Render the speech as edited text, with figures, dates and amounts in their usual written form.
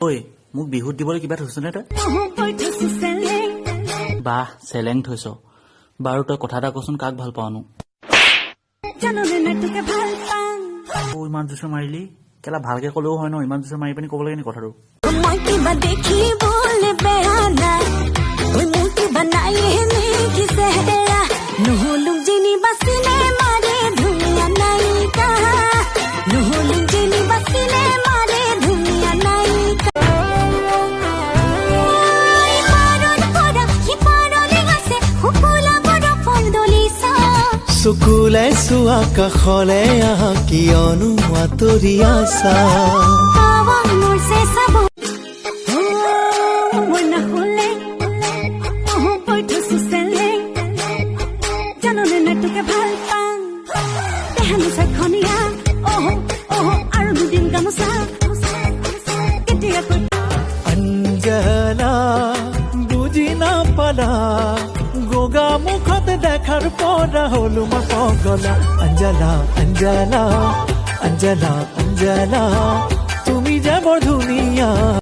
ঐ মোক বিহুত দিবলৈ কিবা থৈছনে তই বাহ চেলেং থৈছ বাৰু তই কথা এটা কচোন কাক ভাল পাওনো ইমান জোচে মাৰিলি কেলা ভালকে ক'লেও হয় ন ইমান জোচে মাৰি পিনি ক'ব লাগে নি কথাটো চকুলাই চোৱা কাষলে আহা কিয়নো আঁতৰি আছা অঞ্জলা বুজি নাপালা গোগা মুখত দেখাৰ পৰা হলো মই পগলা অঞ্জলা অঞ্জলা অঞ্জলা অঞ্জলা তুমি যে বৰ ধুনীয়া